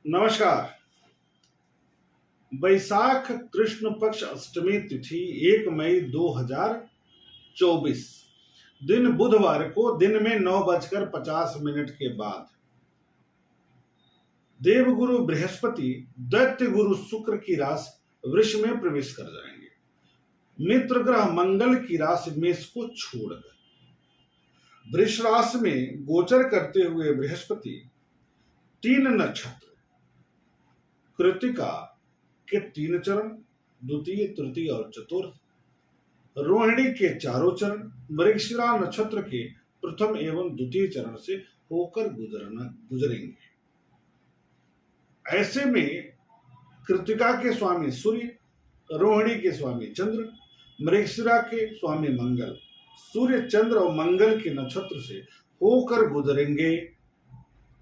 नमस्कार। वैशाख कृष्ण पक्ष अष्टमी तिथि 1 मई 2024, दिन बुधवार को दिन में 9:50 के बाद देवगुरु बृहस्पति दैत्य गुरु शुक्र की राशि वृष में प्रवेश कर जाएंगे। मित्र ग्रह मंगल की राशि मेष को छोड़कर वृष राशि में गोचर करते हुए बृहस्पति 3 नक्षत्र कृतिका के 3 चरण, द्वितीय, तृतीय और चतुर्थ, रोहिणी के 4 चरण, मृगशिरा नक्षत्र के प्रथम एवं द्वितीय चरण से होकर गुजरेंगे। ऐसे में कृतिका के स्वामी सूर्य, रोहिणी के स्वामी चंद्र, मृगशिरा के स्वामी मंगल सूर्य, चंद्र और मंगल के नक्षत्र से होकर गुजरेंगे।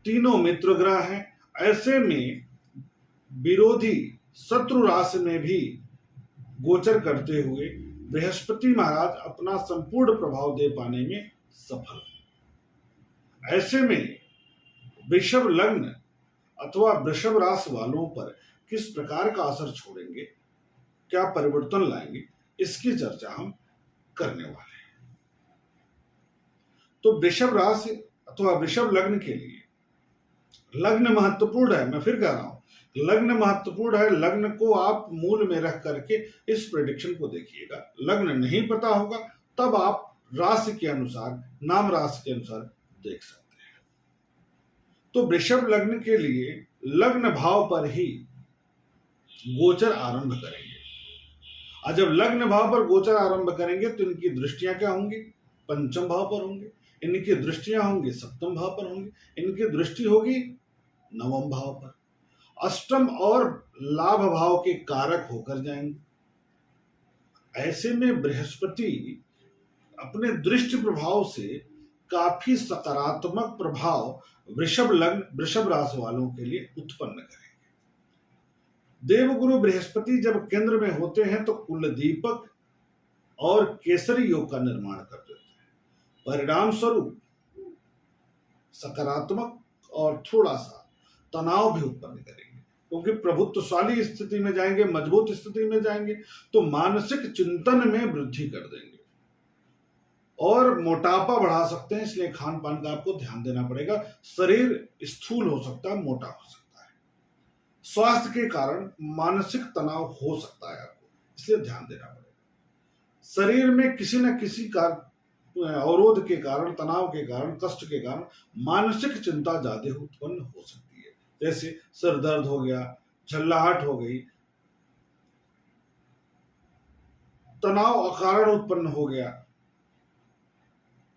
तीनों मित्र ग्रह हैं। ऐसे में विरोधी शत्रु राशि में भी गोचर करते हुए बृहस्पति महाराज अपना संपूर्ण प्रभाव दे पाने में सफल। ऐसे में वृषभ लग्न अथवा वृषभ राशि वालों पर किस प्रकार का असर छोड़ेंगे, क्या परिवर्तन लाएंगे, इसकी चर्चा हम करने वाले हैं। तो वृषभ राशि अथवा वृषभ लग्न के लिए लग्न महत्वपूर्ण है। मैं फिर कह रहा हूं, लग्न महत्वपूर्ण है। लग्न को आप मूल में रख करके इस प्रेडिक्शन को देखिएगा। लग्न नहीं पता होगा तब आप राशि के अनुसार, नाम राशि के अनुसार देख सकते हैं। तो वृषभ लग्न के लिए लग्न भाव पर ही गोचर आरंभ करेंगे। और जब लग्न भाव पर गोचर आरंभ करेंगे तो इनकी दृष्टियां क्या होंगी? पंचम भाव पर होंगे। इनकी दृष्टियां होंगी सप्तम भाव पर होंगी। इनकी दृष्टि होगी नवम भाव पर। अष्टम और लाभ भाव के कारक होकर जाएंगे। ऐसे में बृहस्पति अपने दृष्टि प्रभाव से काफी सकारात्मक प्रभाव वृषभ लग्न, वृषभ राशि वालों के लिए उत्पन्न करेंगे। देवगुरु बृहस्पति जब केंद्र में होते हैं तो कुलदीपक और केसरी योग का निर्माण कर देते हैं। परिणाम स्वरूप सकारात्मक और थोड़ा सा तनाव भी उत्पन्न करेंगे, क्योंकि प्रभुत्वशाली स्थिति में जाएंगे, मजबूत स्थिति में जाएंगे तो मानसिक चिंतन में वृद्धि कर देंगे और मोटापा बढ़ा सकते हैं। इसलिए खान पान का आपको ध्यान देना पड़ेगा। शरीर स्थूल हो सकता है, मोटा हो सकता है। स्वास्थ्य के कारण मानसिक तनाव हो सकता है आपको, इसलिए ध्यान देना पड़ेगा। शरीर में किसी न किसी का अवरोध के कारण, तनाव के कारण, कष्ट के कारण मानसिक चिंता ज्यादा उत्पन्न हो सकती है। जैसे सर दर्द हो गया, झल्लाहट हो गई, तनाव अकारण उत्पन्न हो गया,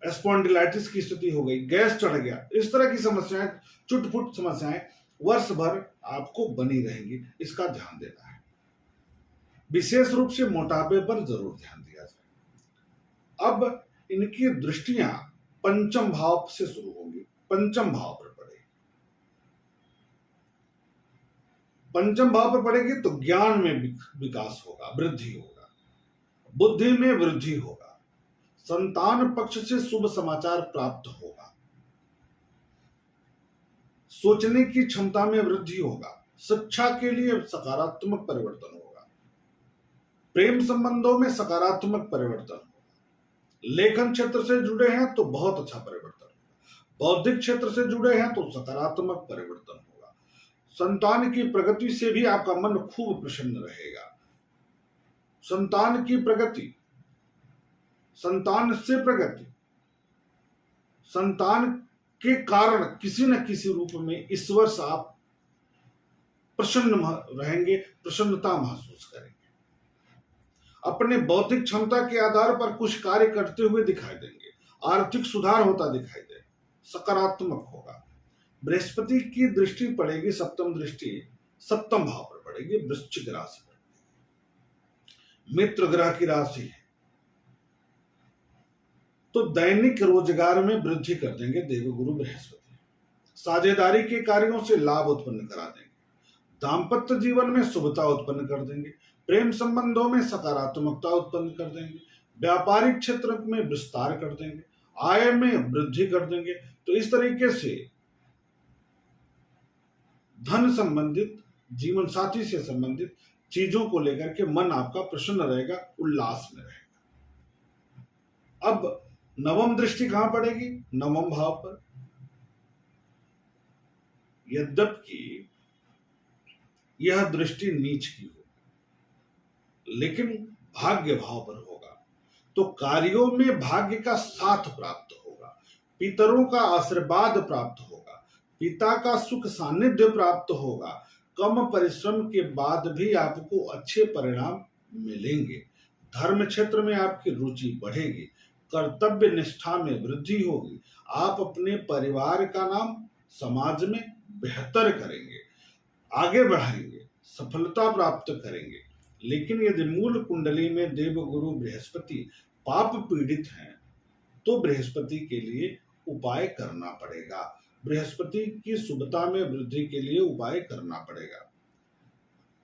स्पॉन्डिलाइटिस की स्थिति हो गई, गैस चढ़ गया, इस तरह की समस्याएं, चुटपुट समस्याएं वर्ष भर आपको बनी रहेंगी। इसका ध्यान देना है। विशेष रूप से मोटापे पर जरूर ध्यान दिया जाए। अब इनकी दृष्टियां पंचम भाव से शुरू होंगी, पंचम भाव पर पड़ेगी। पंचम भाव पर पड़ेगी तो ज्ञान में विकास होगा, वृद्धि होगा, बुद्धि में वृद्धि होगा, संतान पक्ष से शुभ समाचार प्राप्त होगा, सोचने की क्षमता में वृद्धि होगा, शिक्षा के लिए सकारात्मक परिवर्तन होगा, प्रेम संबंधों में सकारात्मक परिवर्तन होगा, लेखन क्षेत्र से जुड़े हैं तो बहुत अच्छा परिवर्तन होगा, बौद्धिक क्षेत्र से जुड़े हैं तो सकारात्मक परिवर्तन होगा, संतान की प्रगति से भी आपका मन खूब प्रसन्न रहेगा। संतान की प्रगति, संतान से प्रगति, संतान के कारण किसी न किसी रूप में इस वर्ष आप प्रसन्न रहेंगे, प्रसन्नता महसूस करेंगे। अपने बौद्धिक क्षमता के आधार पर कुछ कार्य करते हुए दिखाई देंगे, आर्थिक सुधार होता दिखाई देगा, सकारात्मक होगा। बृहस्पति की दृष्टि पड़ेगी, सप्तम दृष्टि सप्तम भाव पर पड़ेगी, वृश्चिक राशि पर। मित्र ग्रह की राशि है तो दैनिक रोजगार में वृद्धि कर देंगे देवगुरु बृहस्पति। साझेदारी के कार्यों से लाभ उत्पन्न करा देंगे। दाम्पत्य जीवन में शुभता उत्पन्न कर देंगे। प्रेम संबंधों में सकारात्मकता उत्पन्न कर देंगे। व्यापारिक क्षेत्र में विस्तार कर देंगे। आय में वृद्धि कर देंगे। तो इस तरीके से धन संबंधित, जीवन साथी से संबंधित चीजों को लेकर के मन आपका प्रसन्न रहेगा, उल्लास में रहेगा। अब नवम दृष्टि कहां पड़ेगी? नवम भाव पर। यद्यपि यह दृष्टि नीच की हो, लेकिन भाग्य भाव पर होगा, तो कार्यों में भाग्य का साथ प्राप्त होगा, पितरों का आशीर्वाद प्राप्त होगा, पिता का सुख सानिध्य प्राप्त होगा, कम परिश्रम के बाद भी आपको अच्छे परिणाम मिलेंगे, धर्म क्षेत्र में आपकी रुचि बढ़ेगी, कर्तव्य निष्ठा में वृद्धि होगी, आप अपने परिवार का नाम समाज में बेहतर करेंगे, आगे बढ़ाएंगे, सफलता प्राप्त करेंगे। लेकिन यदि मूल कुंडली में देवगुरु बृहस्पति पाप पीड़ित हैं, तो बृहस्पति के लिए उपाय करना पड़ेगा, बृहस्पति की शुभता में वृद्धि के लिए उपाय करना पड़ेगा।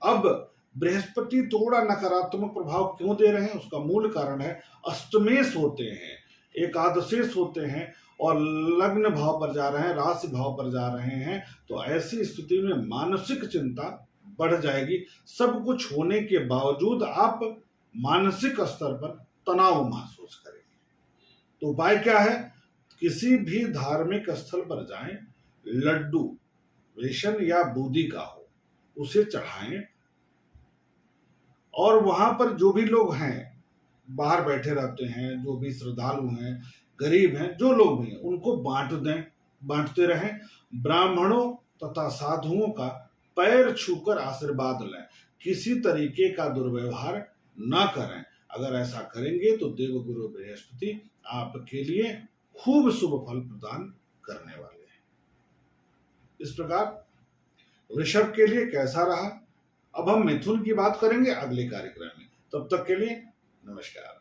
अब बृहस्पति थोड़ा नकारात्मक प्रभाव क्यों दे रहे हैं? उसका मूल कारण है अष्टमेश होते हैं, एकादशेश होते हैं और लग्न भाव पर जा रहे हैं, राशि भाव पर जा रहे हैं, तो ऐसी स्थिति में मानसिक चिंता बढ़ जाएगी। सब कुछ होने के बावजूद आप मानसिक स्तर पर तनाव महसूस करेंगे। तो उपाय क्या है? किसी भी धार्मिक स्थल पर जाएं, लड्डू रेशम या बूंदी का हो उसे चढ़ाएं, और वहां पर जो भी लोग हैं, बाहर बैठे रहते हैं, जो भी श्रद्धालु हैं, गरीब हैं, जो लोग भी हैं, उनको बांट दें, बांटते रहें। ब्राह्मणों तथा साधुओं का पैर छूकर आशीर्वाद लें, किसी तरीके का दुर्व्यवहार न करें। अगर ऐसा करेंगे तो देवगुरु बृहस्पति आपके लिए खूब शुभ फल प्रदान करने वाले हैं। इस प्रकार वृषभ के लिए कैसा रहा? अब हम मिथुन की बात करेंगे अगले कार्यक्रम में। तब तक के लिए नमस्कार।